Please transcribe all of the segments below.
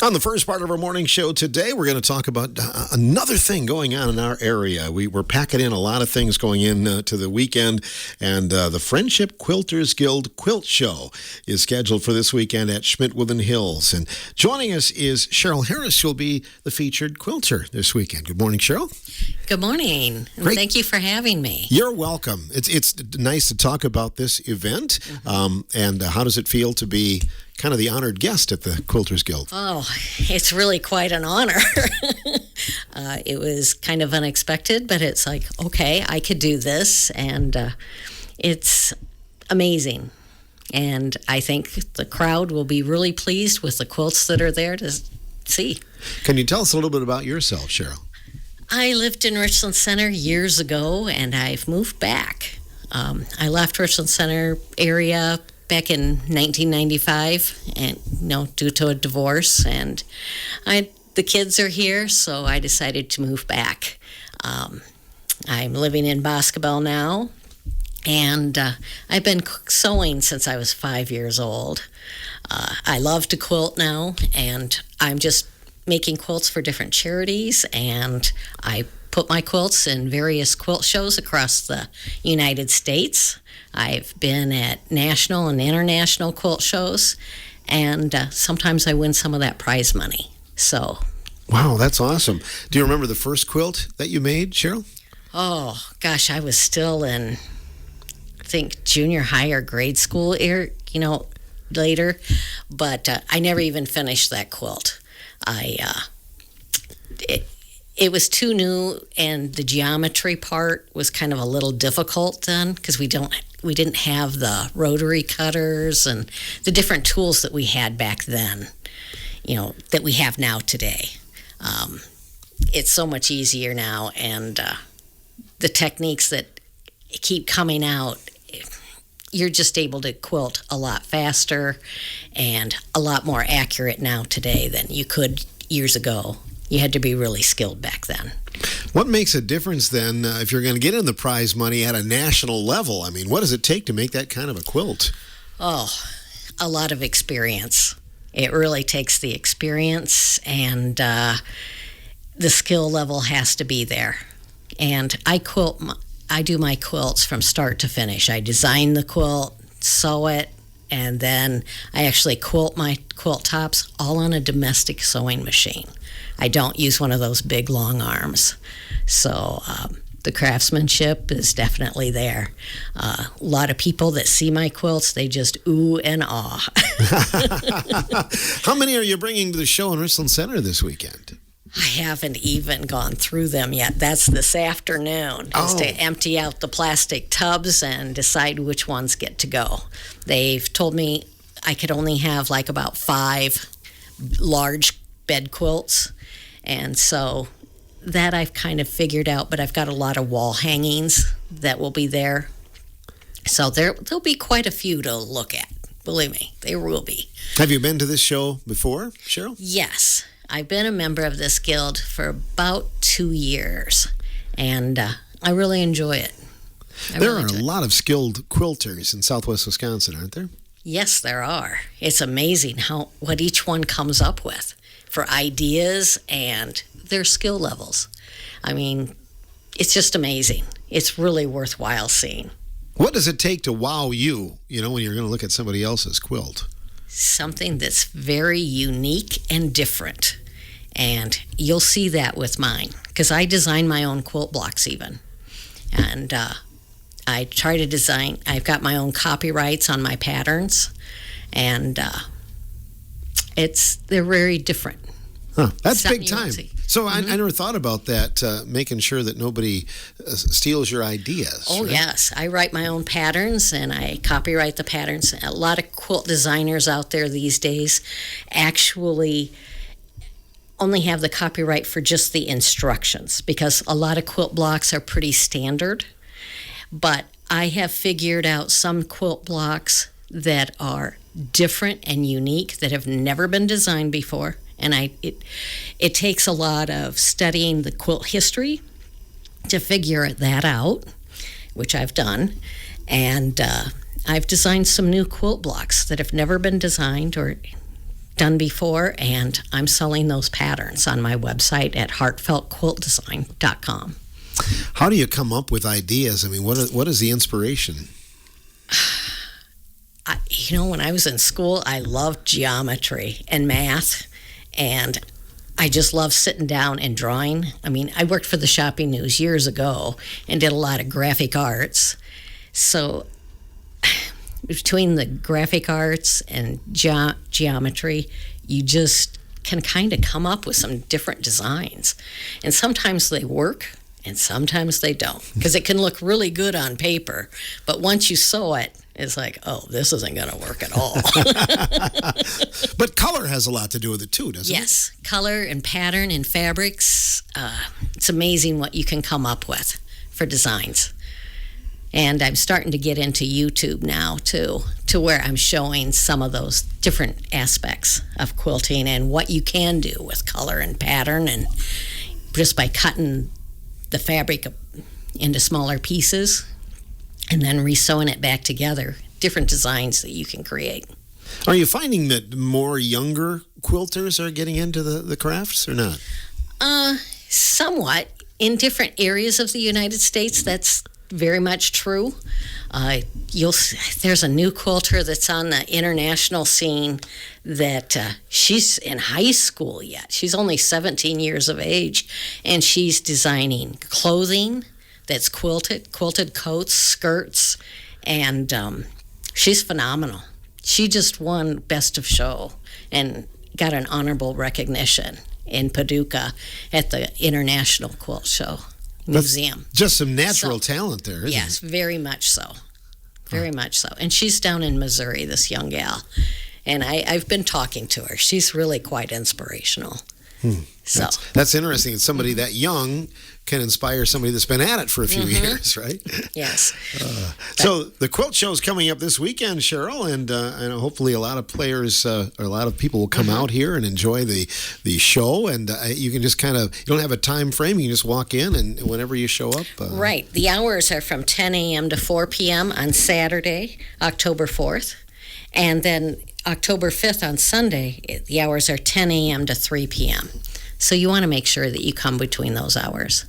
On the first part of our morning show today, we're going to talk about another thing going on in our area. We're packing in a lot of things going in to the weekend, and the Friendship Quilters Guild Quilt Show is scheduled for this weekend at Schmidt-Woodland Hills. And joining us is Cheryl Harris, who will be the featured quilter this weekend. Good morning, Cheryl. Good morning. And thank you for having me. You're welcome. It's nice to talk about this event, and how does it feel to be kind of the honored guest at the Quilters Guild? Oh, it's really quite an honor. It was kind of unexpected, but it's like, okay, I could do this, and it's amazing. And I think the crowd will be really pleased with the quilts that are there to see. Can you tell us a little bit about yourself, Cheryl? I lived in Richland Center years ago, and I've moved back. I left Richland Center area back in 1995, and due to a divorce, and the kids are here, so I decided to move back. I'm living in Boscobel now, and I've been sewing since I was 5 years old. I love to quilt now, and I'm just making quilts for different charities, and I put my quilts in various quilt shows across the United States. I've been at national and international quilt shows, and sometimes I win some of that prize money. So, wow, that's awesome. Do you remember the first quilt that you made, Cheryl? Oh, gosh, I was still in, I think, junior high or grade school, later, but I never even finished that quilt. It was too new, and the geometry part was kind of a little difficult then, because we didn't have the rotary cutters and the different tools that we had back then, that we have now today. It's so much easier now, and the techniques that keep coming out, you're just able to quilt a lot faster and a lot more accurate now today than you could years ago. You had to be really skilled back then. What makes a difference then if you're going to get in the prize money at a national level? I mean, what does it take to make that kind of a quilt? Oh, a lot of experience. It really takes the experience, and the skill level has to be there. And I do my quilts from start to finish. I design the quilt, sew it, and then I actually quilt my quilt tops all on a domestic sewing machine. I don't use one of those big long arms. So the craftsmanship is definitely there. A lot of people that see my quilts, they just ooh and ah. How many are you bringing to the show in Richland Center this weekend? I haven't even gone through them yet. That's this afternoon, just to empty out the plastic tubs and decide which ones get to go. They've told me I could only have like about 5 large bed quilts, and so that I've kind of figured out, but I've got a lot of wall hangings that will be there. So there'll be quite a few to look at. Believe me, there will be. Have you been to this show before, Cheryl? Yes. I've been a member of this guild for about 2 years, and I really enjoy it. There are a lot of skilled quilters in southwest Wisconsin, aren't there? Yes, there are. It's amazing what each one comes up with for ideas and their skill levels. I mean, it's just amazing. It's really worthwhile seeing. What does it take to wow you, when you're going to look at somebody else's quilt? Something that's very unique and different. And you'll see that with mine, because I design my own quilt blocks even. And I try to design, I've got my own copyrights on my patterns, and they're very different. Huh, that's big time. So I never thought about that, making sure that nobody steals your ideas. Oh, right? Yes. I write my own patterns, and I copyright the patterns. A lot of quilt designers out there these days actually only have the copyright for just the instructions, because a lot of quilt blocks are pretty standard. But I have figured out some quilt blocks that are different and unique that have never been designed before. And it takes a lot of studying the quilt history to figure that out, which I've done. And I've designed some new quilt blocks that have never been designed, or done before, and I'm selling those patterns on my website at heartfeltquiltdesign.com. How do you come up with ideas? I mean, what is the inspiration? When I was in school, I loved geometry and math, and I just loved sitting down and drawing. I mean, I worked for the Shopping News years ago and did a lot of graphic arts. So between the graphic arts and geometry, you just can kind of come up with some different designs. And sometimes they work and sometimes they don't, because it can look really good on paper, but once you sew it, it's like, oh, this isn't going to work at all. But color has a lot to do with it too, doesn't it? Yes, color and pattern and fabrics. It's amazing what you can come up with for designs. And I'm starting to get into YouTube now too, to where I'm showing some of those different aspects of quilting and what you can do with color and pattern, and just by cutting the fabric into smaller pieces and then resewing it back together, different designs that you can create. Are you finding that more younger quilters are getting into the crafts or not? Somewhat. In different areas of the United States, that's very much true. There's a new quilter that's on the international scene that she's in high school yet. She's only 17 years of age, and she's designing clothing that's quilted coats, skirts, and she's phenomenal. She just won Best of Show and got an honorable recognition in Paducah at the International Quilt Show Museum. That's just some natural talent there, isn't yes, it? very much so. Very much so. And she's down in Missouri, this young gal. And I've been talking to her. She's really quite inspirational. So That's interesting. It's somebody that young can inspire somebody that's been at it for a few years, right? Yes. So the quilt show is coming up this weekend, Cheryl, and hopefully a lot of players or a lot of people will come out here and enjoy the show. And you can just you don't have a time frame. You can just walk in and whenever you show up. Right. The hours are from 10 a.m. to 4 p.m. on Saturday, October 4th. And then October 5th on Sunday, the hours are 10 a.m. to 3 p.m. So you want to make sure that you come between those hours.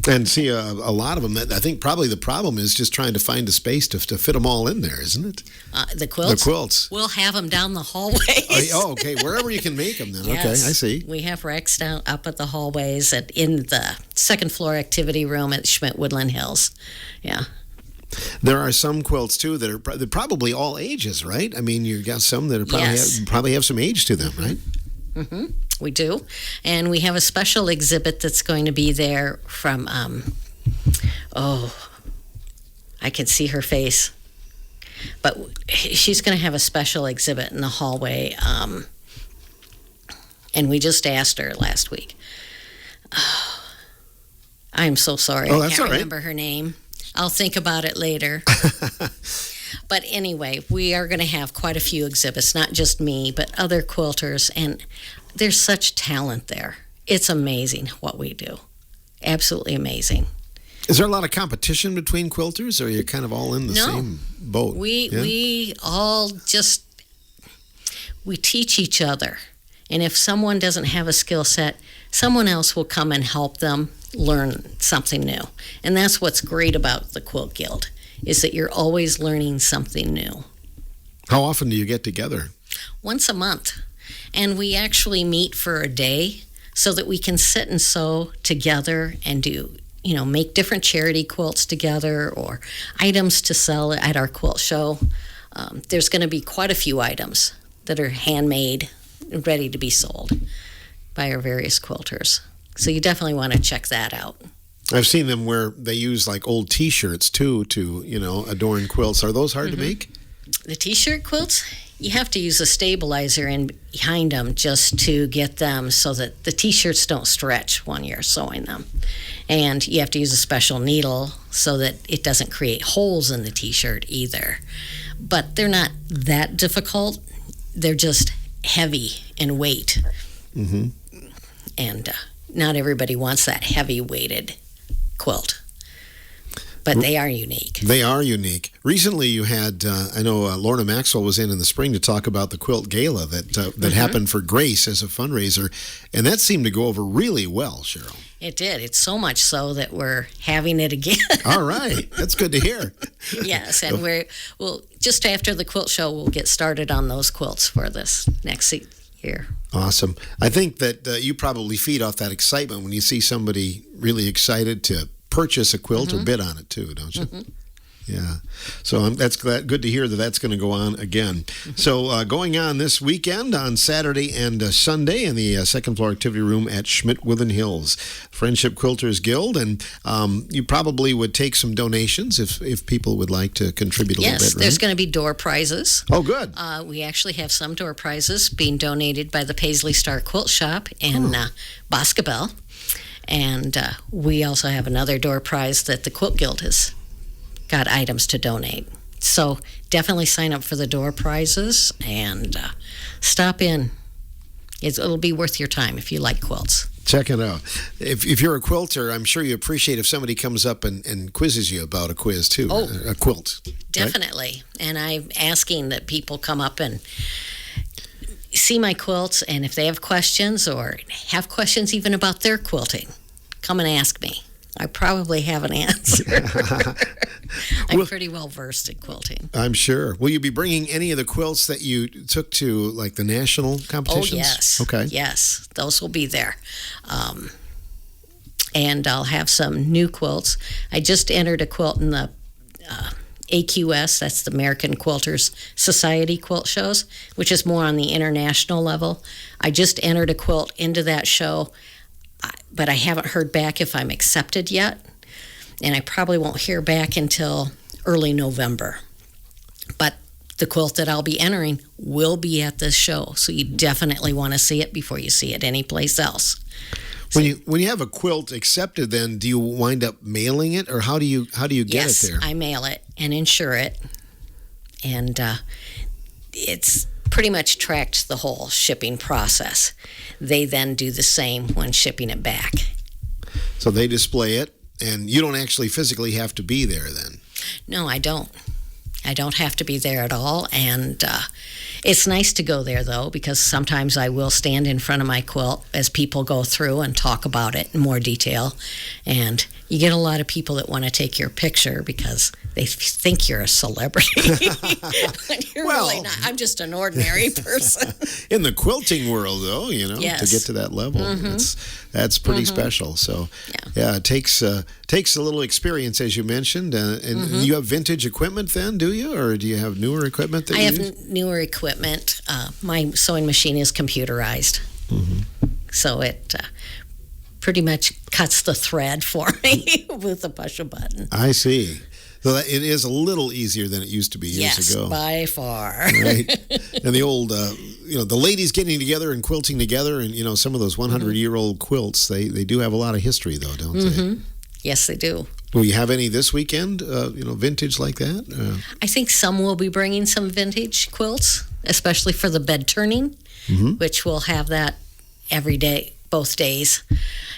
And see, a lot of them, I think probably the problem is just trying to find a space to fit them all in there, isn't it? The quilts? The quilts. We'll have them down the hallways. Okay. Wherever you can make them then. Yes. Okay, I see. We have racks down up at the hallways and in the second floor activity room at Schmidt Woodland Hills. Yeah. There are some quilts, too, that are they're probably all ages, right? I mean, you've got some that are probably have some age to them, right? We do. And we have a special exhibit that's going to be there from, I can see her face. But she's going to have a special exhibit in the hallway. And we just asked her last week. I'm so sorry. I can't remember her name. I'll think about it later. But anyway, we are going to have quite a few exhibits, not just me, but other quilters, and there's such talent there. It's amazing what we do. Absolutely amazing. Is there a lot of competition between quilters, or are you kind of all in the same boat? We all just, we teach each other. And if someone doesn't have a skill set, someone else will come and help them learn something new. And that's what's great about the Quilt Guild, is that you're always learning something new. How often do you get together? Once a month. And we actually meet for a day so that we can sit and sew together and do, make different charity quilts together or items to sell at our quilt show. There's going to be quite a few items that are handmade, ready to be sold by our various quilters. So you definitely want to check that out. I've seen them where they use like old T-shirts too to adorn quilts. Are those hard to make? The T-shirt quilts, you have to use a stabilizer in behind them just to get them so that the T-shirts don't stretch when you're sewing them. And you have to use a special needle so that it doesn't create holes in the T-shirt either. But they're not that difficult. They're just heavy in weight. And not everybody wants that heavy weighted quilt. But they are unique. They are unique. Recently, you had, I know Lorna Maxwell was in the spring to talk about the Quilt Gala that happened for Grace as a fundraiser, and that seemed to go over really well, Cheryl. It did. It's so much so that we're having it again. All right. That's good to hear. Yes, and we'll just after the quilt show, we'll get started on those quilts for this next year. Awesome. I think that you probably feed off that excitement when you see somebody really excited to purchase a quilt or bid on it too, don't you? Yeah. So that's good to hear that that's going to go on again. So going on this weekend on Saturday and Sunday in the second floor activity room at Schmidt-Withen Hills, Friendship Quilters Guild. And you probably would take some donations if people would like to contribute a little bit, Yes, right? there's going to be door prizes. Oh, good. We actually have some door prizes being donated by the Paisley Star Quilt Shop in Boscobel. And we also have another door prize that the Quilt Guild has got items to donate. So definitely sign up for the door prizes and stop in. It'll be worth your time if you like quilts. Check it out. If you're a quilter, I'm sure you appreciate if somebody comes up and quizzes you about a quiz too, a quilt. Definitely. Right? And I'm asking that people come up and see my quilts, and if they have questions or have questions even about their quilting, come and ask me. I probably have an answer. I'm pretty well versed in quilting. I'm sure. Will you be bringing any of the quilts that you took to like the national competitions? Oh, yes. Okay. Yes, those will be there. And I'll have some new quilts. I just entered a quilt in the AQS, that's the American Quilters Society quilt shows, which is more on the international level. I just entered a quilt into that show, but I haven't heard back if I'm accepted yet, and I probably won't hear back until early November. But the quilt that I'll be entering will be at this show, so you definitely want to see it before you see it anyplace else. When you have a quilt accepted, then do you wind up mailing it, or how do you get it there? Yes, I mail it and insure it, and it's pretty much tracked the whole shipping process. They then do the same when shipping it back. So they display it, and you don't actually physically have to be there then? No, I don't. I don't have to be there at all, and it's nice to go there, though, because sometimes I will stand in front of my quilt as people go through and talk about it in more detail, and you get a lot of people that want to take your picture because they think you're a celebrity. When you're really not. I'm just an ordinary person. In the quilting world, though, Yes. to get to that level, that's pretty special. So, yeah, it takes a little experience, as you mentioned. And you have vintage equipment then, do you? Or do you have newer equipment that I you use? have newer equipment. My sewing machine is computerized. So it pretty much cuts the thread for me with a push a button. I see. So it is a little easier than it used to be years ago. Yes, by far. Right. And the old, the ladies getting together and quilting together, and some of those 100-year-old quilts, they do have a lot of history, though, don't they? Yes, they do. Will you have any this weekend? Vintage like that? I think some will be bringing some vintage quilts, especially for the bed turning, which we'll have that every day, both days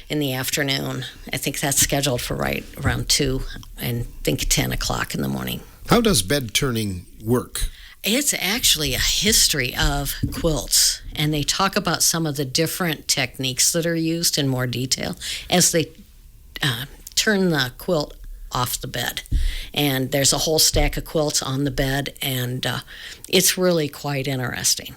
in the afternoon. I think that's scheduled for right around 2 and I think 10 o'clock in the morning. How does bed turning work? It's actually a history of quilts, and they talk about some of the different techniques that are used in more detail as they turn the quilt off the bed. And there's a whole stack of quilts on the bed, and it's really quite interesting.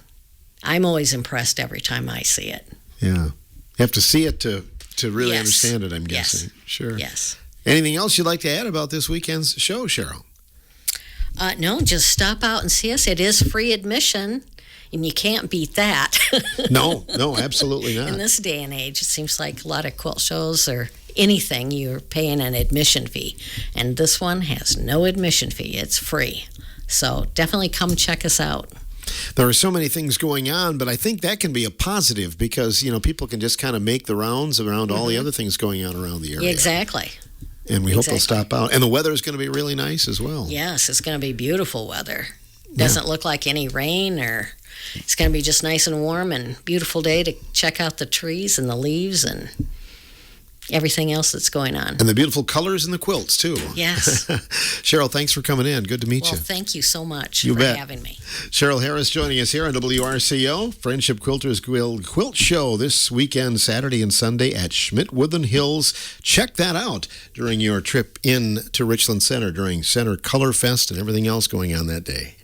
I'm always impressed every time I see it. Yeah. You have to see it to really Yes. understand it, I'm guessing. Sure. Yes. Anything else you'd like to add about this weekend's show, Cheryl? No, just stop out and see us. It is free admission, and you can't beat that. No, absolutely not. In this day and age, it seems like a lot of quilt shows or anything, you're paying an admission fee. And this one has no admission fee. It's free. So definitely come check us out. There are so many things going on, but I think that can be a positive because, people can just kind of make the rounds around all the other things going on around the area. Exactly. And we hope they'll stop out. And the weather is going to be really nice as well. Yes, it's going to be beautiful weather. Doesn't look like any rain, or it's going to be just nice and warm and beautiful day to check out the trees and the leaves, and everything else that's going on. And the beautiful colors in the quilts, too. Yes. Cheryl, thanks for coming in. Good to meet Well, you. thank you so much You for bet. having me. Cheryl Harris joining us here on WRCO, Friendship Quilters Guild Quilt Show this weekend, Saturday and Sunday at Schmidt-Woodland Hills. Check that out during your trip in to Richland Center during Center Color Fest and everything else going on that day.